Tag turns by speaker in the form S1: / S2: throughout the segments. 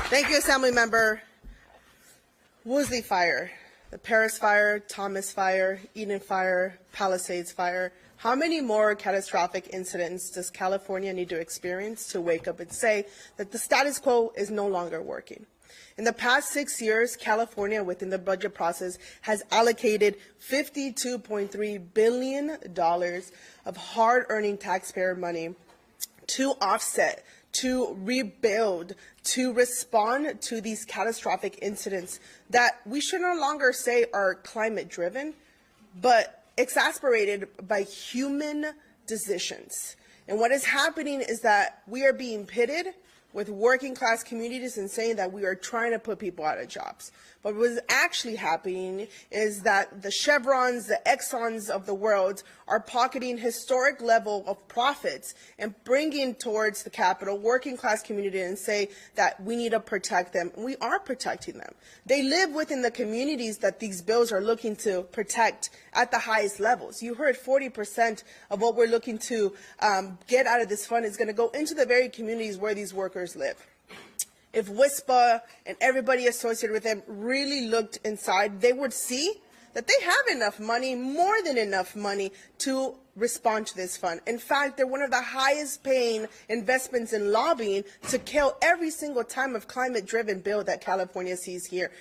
S1: Thank you, Assembly Member. Woolsey Fire, the Paris Fire, Thomas Fire, Eden Fire, Palisades Fire. How many more catastrophic incidents does California need to experience to wake up and say that the status quo is no longer working? In the past 6 years, California, within the budget process, has allocated $52.3 billion of hard-earning taxpayer money to offset, to rebuild, to respond to these catastrophic incidents that we should no longer say are climate-driven, but exasperated by human decisions. And what is happening is that we are being pitted with working class communities and saying that we are trying to put people out of jobs. But what is actually happening is that the Chevrons, the Exxons of the world are pocketing historic level of profits and bringing towards the capital working class community and say that we need to protect them. And we are protecting them. They live within the communities that these bills are looking to protect at the highest levels. You heard 40% of what we're looking to get out of this fund is going to go into the very communities where these workers live. If WISPA and everybody associated with them really looked inside, they would see that they have enough money, more than enough money, to respond to this fund. In fact, they're one of the highest paying investments in lobbying to kill every single time of climate-driven bill that California sees here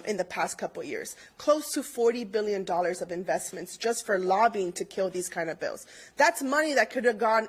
S1: in the past couple of years. Close to $40 billion of investments just for lobbying to kill these kind of bills. That's money that could have gone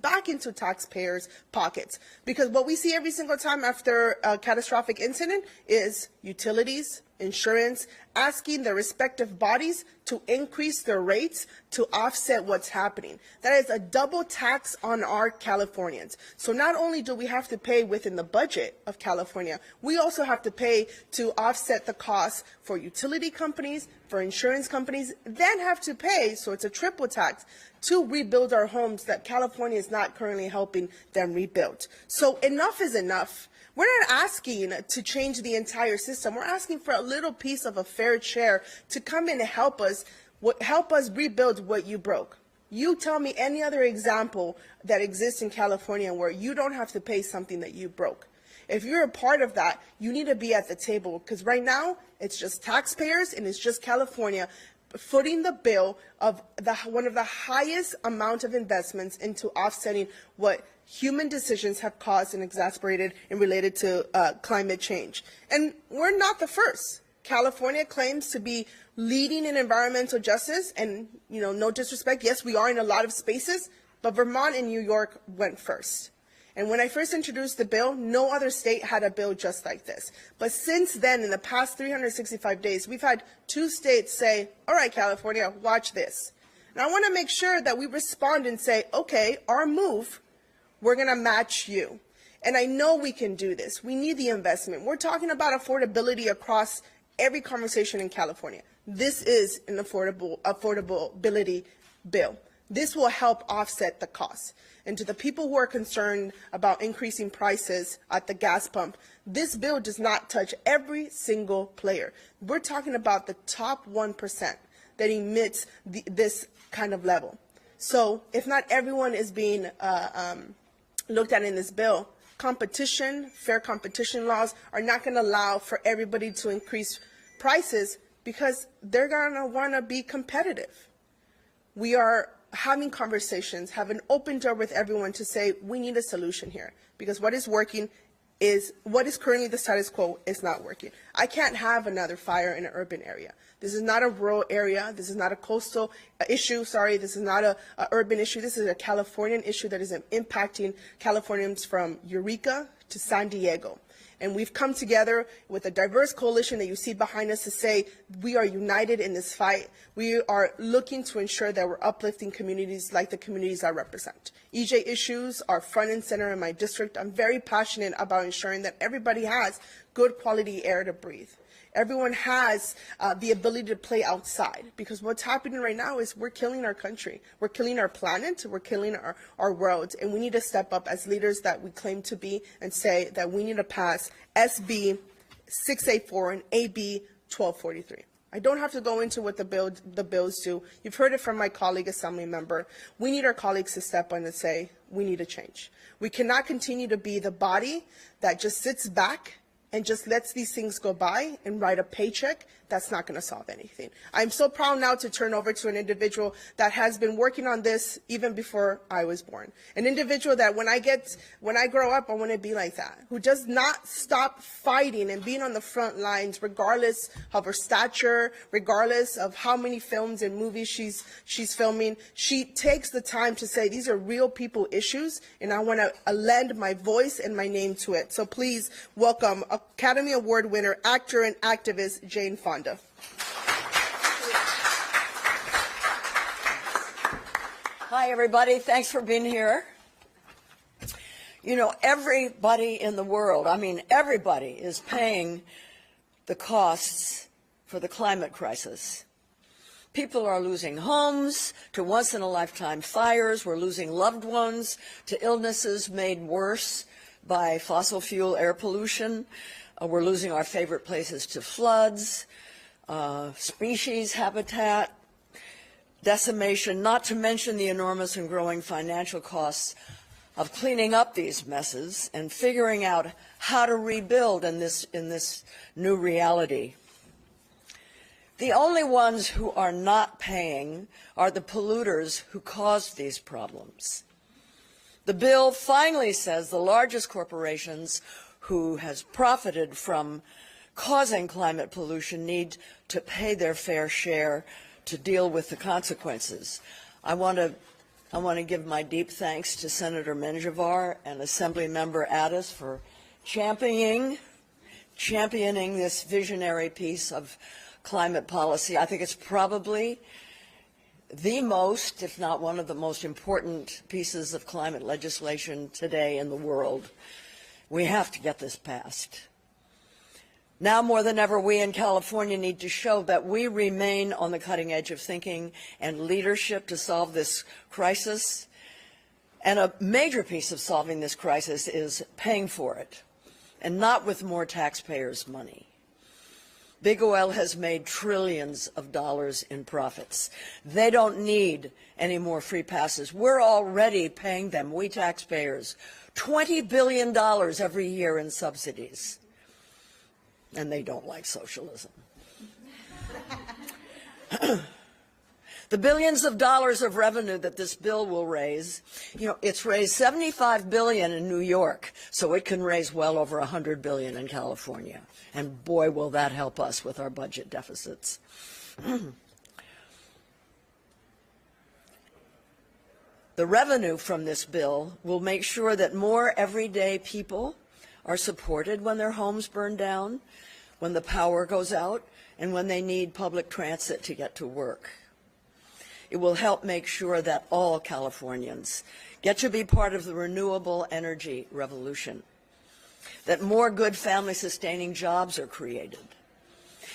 S1: back into taxpayers' pockets. Because what we see every single time after a catastrophic incident is utilities, insurance, asking the respective bodies to increase their rates to offset what's happening. That is a double tax on our Californians. So not only do we have to pay within the budget of California, we also have to pay to offset the costs for utility companies, for insurance companies, then have to pay, so it's a triple tax, to rebuild our homes that California is not currently helping them rebuild. So enough is enough. We're not asking to change the entire system. We're asking for a little piece of a fair share to come in and help us rebuild what you broke. You tell me any other example that exists in California where you don't have to pay something that you broke. If you're a part of that, you need to be at the table, because right now it's just taxpayers and it's just California footing the bill of one of the highest amount of investments into offsetting what human decisions have caused and exacerbated and related to climate change. And we're not the first. California claims to be leading in environmental justice, and no disrespect, yes, we are in a lot of spaces, but Vermont and New York went first. And when I first introduced the bill, no other state had a bill just like this. But since then, in the past 365 days, we've had 2 states say, all right, California, watch this. And I want to make sure that we respond and say, okay, our move, we're going to match you. And I know we can do this. We need the investment. We're talking about affordability across every conversation in California. This is an affordability bill. This will help offset the costs. And to the people who are concerned about increasing prices at the gas pump, this bill does not touch every single player. We're talking about the top 1% that emits this kind of level. So if not everyone is being looked at in this bill, competition, fair competition laws are not going to allow for everybody to increase prices because they're going to want to be competitive. We are having conversations, have an open door with everyone to say we need a solution here, because what is working is what is currently the status quo is not working. I can't have another fire in an urban area. This is not a rural area. This is not a coastal issue. Sorry, this is not a urban issue. This is a Californian issue that is impacting Californians from Eureka to San Diego. And we've come together with a diverse coalition that you see behind us to say we are united in this fight. We are looking to ensure that we're uplifting communities like the communities I represent. EJ issues are front and center in my district. I'm very passionate about ensuring that everybody has good quality air to breathe. Everyone has the ability to play outside, because what's happening right now is we're killing our country. We're killing our planet. We're killing our world. And we need to step up as leaders that we claim to be and say that we need to pass SB 684 and AB 1243. I don't have to go into what the bills do. You've heard it from my colleague, Assembly Member. We need our colleagues to step on and say we need a change. We cannot continue to be the body that just sits back and just lets these things go by and write a paycheck, that's not going to solve anything. I'm so proud now to turn over to an individual that has been working on this even before I was born. An individual that when I grow up, I want to be like that, who does not stop fighting and being on the front lines regardless of her stature, regardless of how many films and movies she's filming. She takes the time to say these are real people issues, and I want to lend my voice and my name to it. So please welcome Academy Award winner, actor, and activist Jane Fonda.
S2: Hi, everybody. Thanks for being here. You know, everybody in the world, I mean, everybody is paying the costs for the climate crisis. People are losing homes to once-in-a-lifetime fires. We're losing loved ones to illnesses made worse by fossil fuel air pollution. We're losing our favorite places to floods, species habitat decimation, not to mention the enormous and growing financial costs of cleaning up these messes and figuring out how to rebuild in this new reality. The only ones who are not paying are the polluters who caused these problems. The bill finally says the largest corporations who has profited from causing climate pollution need to pay their fair share to deal with the consequences. I want to give my deep thanks to Senator Menjivar and Assemblymember Addis for championing this visionary piece of climate policy. I think it's probably the most, if not one of the most important pieces of climate legislation today in the world. We have to get this passed. Now more than ever, we in California need to show that we remain on the cutting edge of thinking and leadership to solve this crisis. And a major piece of solving this crisis is paying for it, and not with more taxpayers' money. Big oil has made trillions of dollars in profits. They don't need any more free passes. We're already paying them, we taxpayers, $20 billion every year in subsidies. And they don't like socialism. The billions of dollars of revenue that this bill will raise, you know, it's raised $75 billion in New York, so it can raise well over $100 billion in California. And boy, will that help us with our budget deficits. The revenue from this bill will make sure that more everyday people are supported when their homes burn down, when the power goes out, and when they need public transit to get to work. It will help make sure that all Californians get to be part of the renewable energy revolution, that more good family-sustaining jobs are created,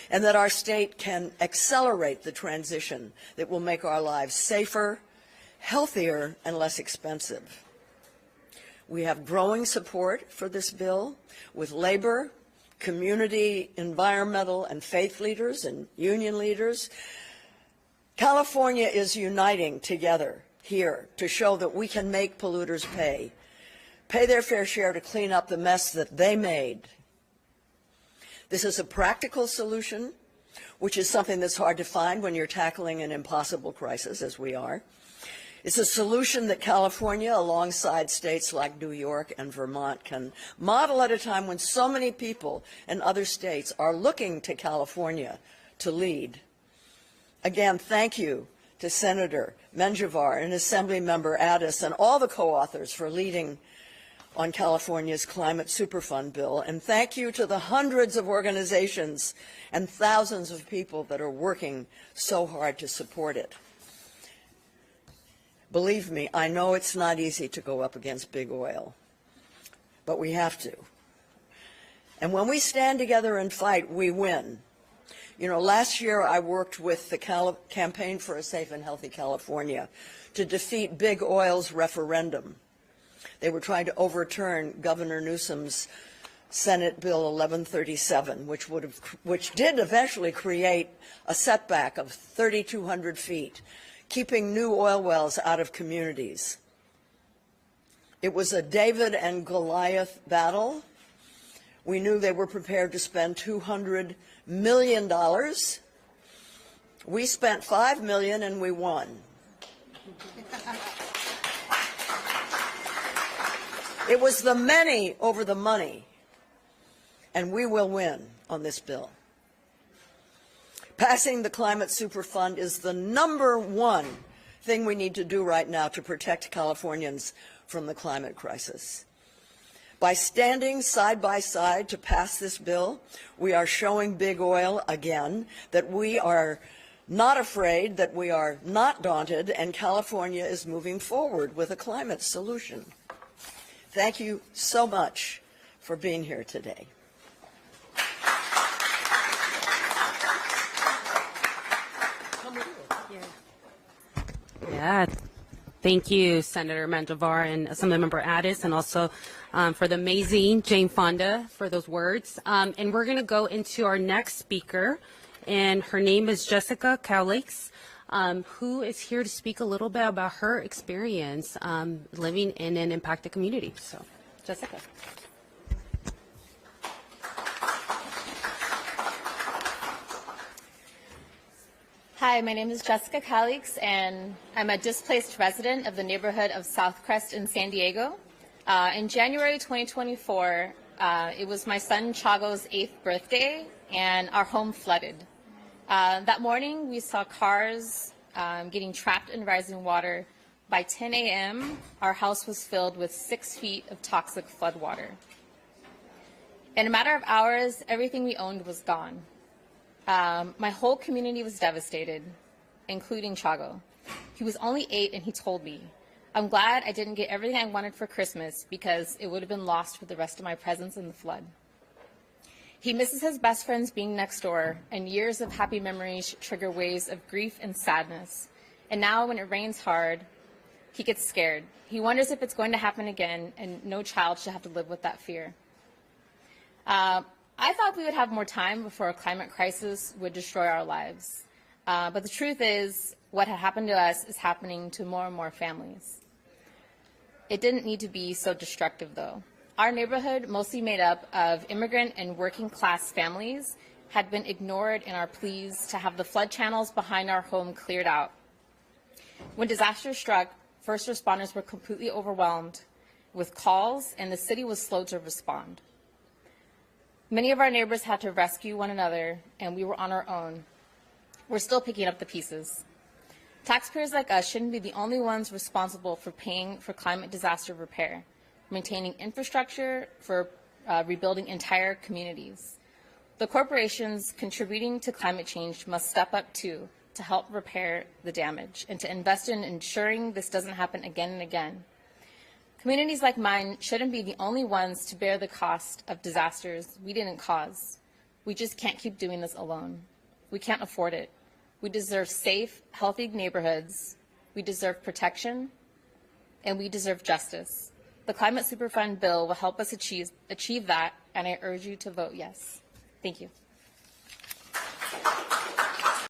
S2: and that our state can accelerate the transition that will make our lives safer, healthier, and less expensive. We have growing support for this bill with labor, community, environmental, and faith leaders and union leaders. California is uniting together here to show that we can make polluters pay their fair share to clean up the mess that they made. This is a practical solution, which is something that's hard to find when you're tackling an impossible crisis, as we are. It's a solution that California, alongside states like New York and Vermont, can model at a time when so many people in other states are looking to California to lead. Again, thank you to Senator Menjivar and Assemblymember Addis and all the co-authors for leading on California's Climate Superfund bill. And thank you to the hundreds of organizations and thousands of people that are working so hard to support it. Believe me, I know it's not easy to go up against big oil, but we have to. And when we stand together and fight, we win. You know, last year I worked with the Campaign for a Safe and Healthy California to defeat big oil's referendum. They were trying to overturn Governor Newsom's Senate Bill 1137, which did eventually create a setback of 3,200 feet, keeping new oil wells out of communities. It was a David and Goliath battle. We knew they were prepared to spend $200 million. We spent $5 million and we won. It was the many over the money, and we will win on this bill. Passing the Climate Superfund is the #1 thing we need to do right now to protect Californians from the climate crisis. By standing side by side to pass this bill, we are showing big oil again that we are not afraid, that we are not daunted, and California is moving forward with a climate solution. Thank you so much for being here today.
S3: Yeah. Thank you, Senator Menjivar and Assemblymember Addis, and also for the amazing Jane Fonda for those words. And we're going to go into our next speaker, and her name is Jessica Cowlakes, who is here to speak a little bit about her experience living in an impacted community. So, Jessica.
S4: Hi, my name is Jessica Cowlakes, and I'm a displaced resident of the neighborhood of South Crest in San Diego. In January 2024, it was my son Chago's 8th birthday, and our home flooded. That morning, we saw cars getting trapped in rising water. By 10 a.m., our house was filled with 6 feet of toxic floodwater. In a matter of hours, everything we owned was gone. My whole community was devastated, including Chago. He was only 8 and he told me, "I'm glad I didn't get everything I wanted for Christmas because it would have been lost with the rest of my presents in the flood." He misses his best friends being next door, and years of happy memories trigger waves of grief and sadness. And now when it rains hard, he gets scared. He wonders if it's going to happen again, and no child should have to live with that fear. I thought we would have more time before a climate crisis would destroy our lives. But the truth is, what had happened to us is happening to more and more families. It didn't need to be so destructive, though. Our neighborhood, mostly made up of immigrant and working class families, had been ignored in our pleas to have the flood channels behind our home cleared out. When disaster struck, first responders were completely overwhelmed with calls, and the city was slow to respond. Many of our neighbors had to rescue one another, and we were on our own. We're still picking up the pieces. Taxpayers like us shouldn't be the only ones responsible for paying for climate disaster repair, maintaining infrastructure, for rebuilding entire communities. The corporations contributing to climate change must step up too to help repair the damage and to invest in ensuring this doesn't happen again and again. Communities like mine shouldn't be the only ones to bear the cost of disasters we didn't cause. We just can't keep doing this alone. We can't afford it. We deserve safe, healthy neighborhoods. We deserve protection, and we deserve justice. The Climate Superfund bill will help us achieve that, and I urge you to vote yes. Thank you.